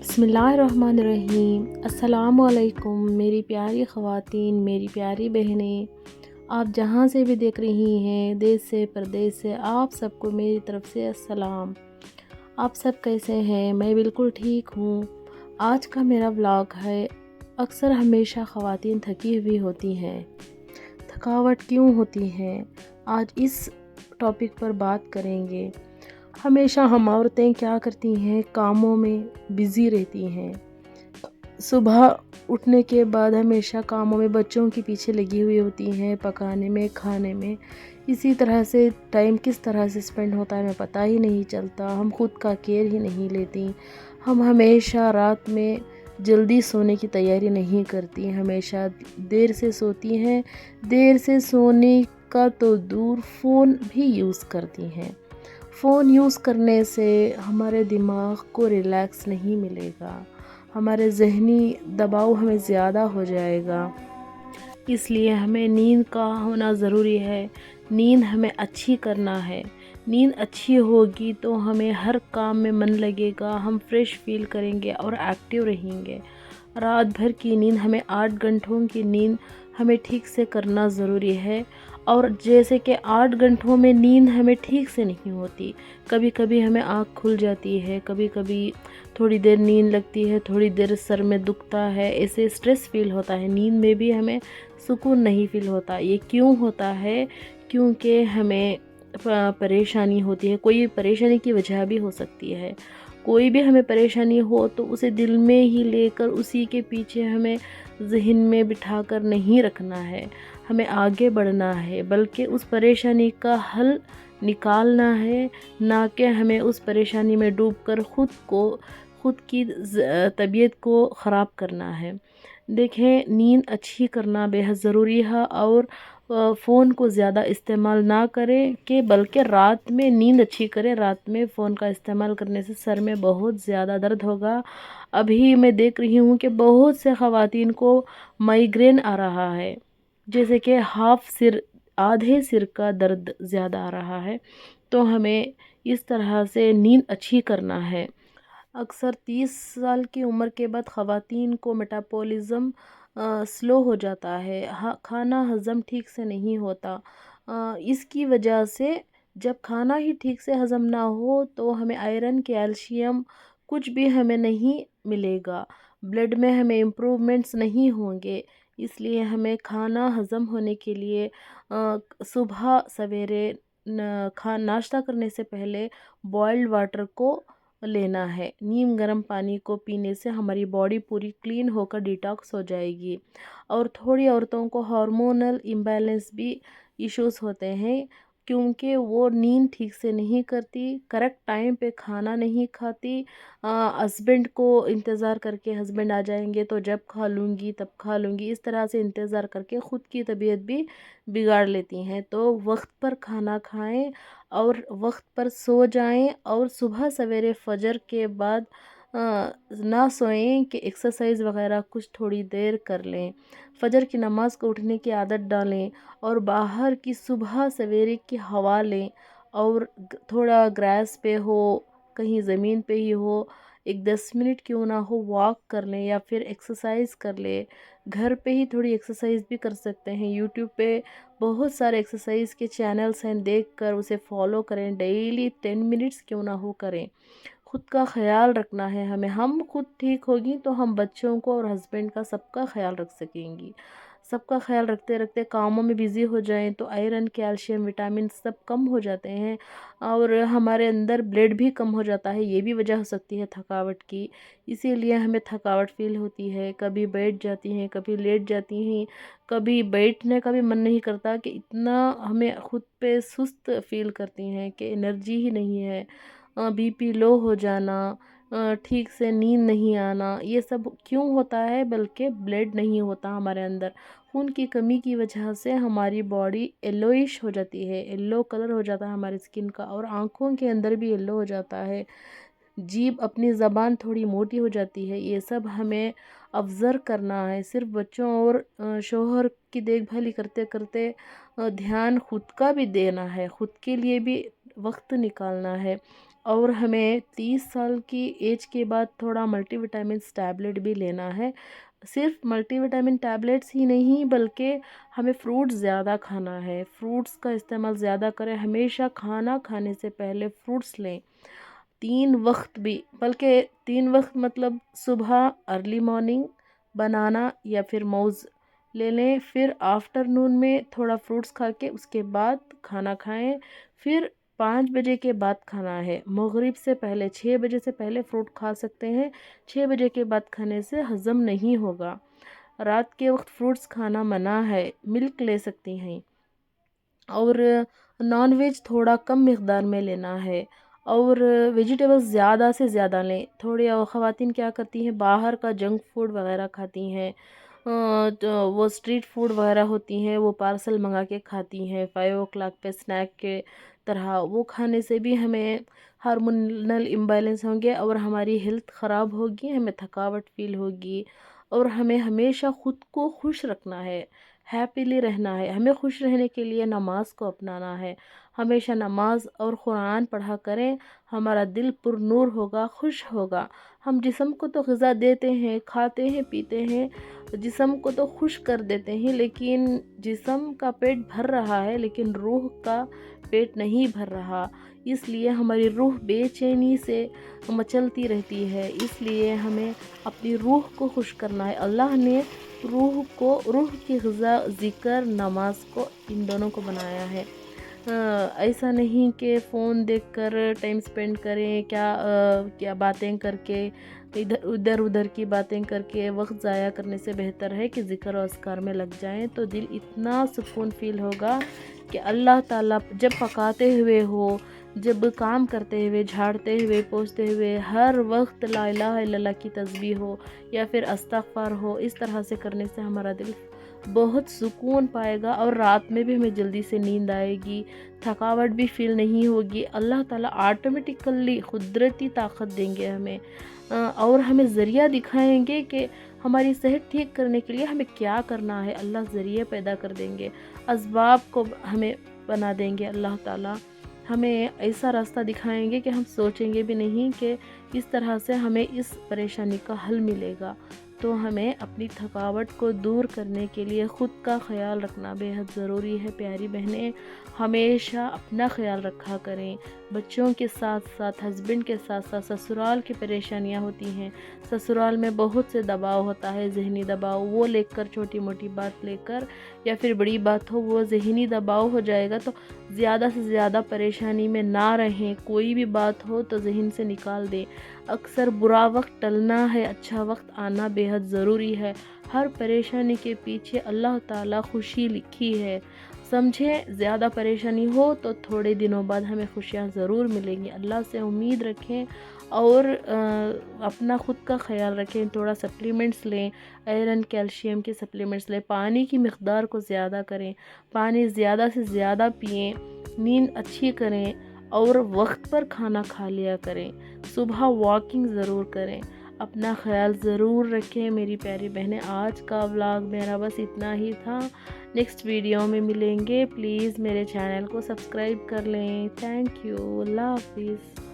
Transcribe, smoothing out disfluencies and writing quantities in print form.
बिस्मिल्लाहिर्रहमानिर्रहीम। अस्सलामु अलैकुम मेरी प्यारी ख़वातीन, मेरी प्यारी बहनें, आप जहाँ से भी देख रही हैं, देश से परदेश से, आप सबको मेरी तरफ़ से अस्सलाम। आप सब कैसे हैं? मैं बिल्कुल ठीक हूँ। आज का मेरा व्लॉग है। अक्सर हमेशा ख़वातीन थकी हुई होती हैं। थकावट क्यों होती है? आज इस टॉपिक पर बात करेंगे। हमेशा हम औरतें क्या करती हैं, कामों में बिज़ी रहती हैं। सुबह उठने के बाद हमेशा कामों में बच्चों के पीछे लगी हुई होती हैं, पकाने में, खाने में। इसी तरह से टाइम किस तरह से स्पेंड होता है हमें पता ही नहीं चलता। हम खुद का केयर ही नहीं लेती। हम हमेशा रात में जल्दी सोने की तैयारी नहीं करती, हमेशा देर से सोती हैं। देर से सोने का तो दूर, फ़ोन भी यूज़ करती हैं। फ़ोन यूज़ करने से हमारे दिमाग को रिलैक्स नहीं मिलेगा, हमारे ज़हनी दबाव हमें ज़्यादा हो जाएगा। इसलिए हमें नींद का होना ज़रूरी है। नींद हमें अच्छी करना है। नींद अच्छी होगी तो हमें हर काम में मन लगेगा, हम फ्रेश फील करेंगे और एक्टिव रहेंगे। रात भर की नींद हमें 8 घंटों की नींद हमें ठीक से करना ज़रूरी है। और जैसे कि 8 घंटों में नींद हमें ठीक से नहीं होती, कभी कभी हमें आँख खुल जाती है, कभी कभी थोड़ी देर नींद लगती है, थोड़ी देर सर में दुखता है, ऐसे स्ट्रेस फील होता है। नींद में भी हमें सुकून नहीं फील होता। ये क्यों होता है? क्योंकि हमें परेशानी होती है। कोई परेशानी की वजह भी हो सकती है। कोई भी हमें परेशानी हो तो उसे दिल में ही लेकर उसी के पीछे हमें ज़हन में बिठाकर नहीं रखना है। हमें आगे बढ़ना है, बल्कि उस परेशानी का हल निकालना है, ना कि हमें उस परेशानी में डूबकर खुद की तबीयत को ख़राब करना है। देखें, नींद अच्छी करना बेहद ज़रूरी है। और फ़ोन को ज़्यादा इस्तेमाल ना करें कि बल्कि रात में नींद अच्छी करें। रात में फ़ोन का इस्तेमाल करने से सर में बहुत ज़्यादा दर्द होगा। अभी मैं देख रही हूँ कि बहुत से ख़वातीन को माइग्रेन आ रहा है, जैसे कि आधे सिर का दर्द ज़्यादा आ रहा है। तो हमें इस तरह से नींद अच्छी करना है। अक्सर 30 साल की उम्र के बाद ख़वातीन को मेटाबॉलिज़्म स्लो हो जाता है। खाना हज़म ठीक से नहीं होता। इसकी वजह से जब खाना ही ठीक से हज़म ना हो तो हमें आयरन, कैल्शियम कुछ भी हमें नहीं मिलेगा। ब्लड में हमें इम्प्रूवमेंट्स नहीं होंगे। इसलिए हमें खाना हज़म होने के लिए सुबह सवेरे नाश्ता करने से पहले बॉइल्ड वाटर को लेना है। नीम गर्म पानी को पीने से हमारी बॉडी पूरी क्लीन होकर डिटॉक्स हो जाएगी। और थोड़ी औरतों को हार्मोनल इम्बैलेंस भी इश्यूज होते हैं, क्योंकि वो नींद ठीक से नहीं करती, करेक्ट टाइम पे खाना नहीं खाती। हस्बैंड को इंतज़ार करके हस्बैंड आ जाएंगे तो जब खा लूँगी तब खा लूँगी, इस तरह से इंतज़ार करके ख़ुद की तबीयत भी बिगाड़ लेती हैं। तो वक्त पर खाना खाएं और वक्त पर सो जाएं। और सुबह सवेरे फजर के बाद ना सोएं कि एक्सरसाइज वगैरह कुछ थोड़ी देर कर लें। फजर की नमाज़ को उठने की आदत डालें और बाहर की सुबह सवेरे की हवा लें। और थोड़ा ग्रास पे हो, कहीं ज़मीन पे ही हो, एक 10 मिनट क्यों ना हो वॉक कर लें या फिर एक्सरसाइज कर लें। घर पे ही थोड़ी एक्सरसाइज भी कर सकते हैं। यूट्यूब पे बहुत सारे एक्सरसाइज के चैनल्स हैं, देख कर उसे फॉलो करें। डेली 10 मिनट्स क्यों ना हो करें। खुद का ख्याल रखना है हमें। हम खुद ठीक होगी तो हम बच्चों को और हस्बैंड का सबका ख्याल रख सकेंगी। सबका ख्याल रखते रखते कामों में बिज़ी हो जाएं तो आयरन, कैल्शियम, विटामिन सब कम हो जाते हैं और हमारे अंदर ब्लड भी कम हो जाता है। ये भी वजह हो सकती है थकावट की। इसीलिए हमें थकावट फील होती है। कभी बैठ जाती हैं, कभी लेट जाती हैं, कभी बैठने का भी मन नहीं करता कि इतना हमें खुद पे सुस्त फील करती हैं कि एनर्जी ही नहीं है। बीपी लो हो जाना, ठीक से नींद नहीं आना, ये सब क्यों होता है? बल्कि ब्लड नहीं होता हमारे अंदर। खून की कमी की वजह से हमारी बॉडी येलोइश हो जाती है, येलो कलर हो जाता है हमारी स्किन का, और आँखों के अंदर भी येलो हो जाता है। जीभ, अपनी ज़बान थोड़ी मोटी हो जाती है। ये सब हमें ऑब्ज़र्व करना है। सिर्फ बच्चों और शौहर की देखभाली करते करते ध्यान खुद का भी देना है, खुद के लिए भी वक्त निकालना है। اور ہمیں 30 سال کی ایج کے بعد تھوڑا ملٹی وٹامنس ٹیبلٹ بھی لینا ہے۔ صرف ملٹی وٹامن ٹیبلٹس ہی نہیں بلکہ ہمیں فروٹس زیادہ کھانا ہے، فروٹس کا استعمال زیادہ کریں، ہمیشہ کھانا کھانے سے پہلے فروٹس لیں، 3 وقت بھی، بلکہ 3 وقت مطلب صبح ارلی مارننگ بنانا یا پھر موز لے لیں، پھر آفٹرنون میں تھوڑا فروٹس کھا کے اس کے بعد کھانا کھائیں، پھر 5 بجے کے بعد کھانا ہے، مغرب سے پہلے 6 بجے سے پہلے فروٹ کھا سکتے ہیں، 6 بجے کے بعد کھانے سے ہضم نہیں ہوگا۔ رات کے وقت فروٹس کھانا منع ہے، ملک لے سکتی ہیں، اور نان ویج تھوڑا کم مقدار میں لینا ہے، اور ویجیٹیبلز زیادہ سے زیادہ لیں۔ تھوڑی خواتین کیا کرتی ہیں، باہر کا جنک فوڈ وغیرہ کھاتی ہیں، وہ اسٹریٹ فوڈ وغیرہ ہوتی ہیں، وہ پارسل منگا کے کھاتی ہیں 5 o'clock پہ اسنیک کے طرح، وہ کھانے سے بھی ہمیں ہارمونل امبیلنس ہوں گے اور ہماری ہیلتھ خراب ہوگی، ہمیں تھکاوٹ فیل ہوگی، اور ہمیں ہمیشہ خود کو خوش رکھنا ہے، ہیپیلی رہنا ہے۔ ہمیں خوش رہنے کے لیے نماز کو اپنانا ہے، ہمیشہ نماز اور قرآن پڑھا کریں، ہمارا دل پر نور ہوگا، خوش ہوگا۔ ہم جسم کو تو غذا دیتے ہیں، کھاتے ہیں، پیتے ہیں، جسم کو تو خوش کر دیتے ہیں، لیکن جسم کا پیٹ بھر رہا ہے لیکن روح کا پیٹ نہیں بھر رہا، اس لیے ہماری روح بے چینی سے مچلتی رہتی ہے۔ اس لیے ہمیں اپنی روح کو خوش کرنا ہے۔ اللہ نے روح کی غذا ذکر، نماز کو، ان دونوں کو بنایا ہے۔ ایسا نہیں کہ فون دیکھ کر ٹائم سپینڈ کریں، کیا باتیں کر کے، ادھر کی باتیں کر کے وقت ضائع کرنے سے بہتر ہے کہ ذکر و اذکار میں لگ جائیں، تو دل اتنا سکون فیل ہوگا کہ اللہ تعالیٰ جب پکاتے ہوئے ہو، جب کام کرتے ہوئے، جھاڑتے ہوئے، پوچھتے ہوئے، ہر وقت لا الہ الا اللہ کی تسبیح ہو یا پھر استغفار ہو، اس طرح سے کرنے سے ہمارا دل بہت سکون پائے گا، اور رات میں بھی ہمیں جلدی سے نیند آئے گی، تھکاوٹ بھی فیل نہیں ہوگی۔ اللہ تعالیٰ آٹومیٹیکلی قدرتی طاقت دیں گے ہمیں، اور ہمیں ذریعہ دکھائیں گے کہ ہماری صحت ٹھیک کرنے کے لیے ہمیں کیا کرنا ہے۔ اللہ ذریعے پیدا کر دیں گے، اسباب کو ہمیں بنا دیں گے، اللہ تعالیٰ ہمیں ایسا راستہ دکھائیں گے کہ ہم سوچیں گے بھی نہیں کہ اس طرح سے ہمیں اس پریشانی کا حل ملے گا۔ تو ہمیں اپنی تھکاوٹ کو دور کرنے کے لیے خود کا خیال رکھنا بے حد ضروری ہے۔ پیاری بہنیں، ہمیشہ اپنا خیال رکھا کریں، بچوں کے ساتھ ساتھ، ہسبینڈ کے ساتھ ساتھ۔ سسرال کی پریشانیاں ہوتی ہیں، سسرال میں بہت سے دباؤ ہوتا ہے، ذہنی دباؤ، وہ لے کر چھوٹی موٹی بات لے کر یا پھر بڑی بات ہو، وہ ذہنی دباؤ ہو جائے گا، تو زیادہ سے زیادہ پریشانی میں نہ رہیں۔ کوئی بھی بات ہو تو ذہن سے نکال دیں۔ اکثر برا وقت ٹلنا ہے، اچھا وقت آنا بے حد ضروری ہے۔ ہر پریشانی کے پیچھے اللہ تعالیٰ خوشی لکھی ہے، سمجھیں۔ زیادہ پریشانی ہو تو تھوڑے دنوں بعد ہمیں خوشیاں ضرور ملیں گی۔ اللہ سے امید رکھیں اور اپنا خود کا خیال رکھیں۔ تھوڑا سپلیمنٹس لیں، آئرن کیلشیم کے سپلیمنٹس لیں، پانی کی مقدار کو زیادہ کریں، پانی زیادہ سے زیادہ پئیں، نیند اچھی کریں، اور وقت پر کھانا کھا لیا کریں، صبح واکنگ ضرور کریں، اپنا خیال ضرور رکھیں میری پیاری بہنیں۔ آج کا ولاگ میرا بس اتنا ہی تھا، نیکسٹ ویڈیو میں ملیں گے۔ پلیز میرے چینل کو سبسکرائب کر لیں۔ تھینک یو، اللہ حافظ۔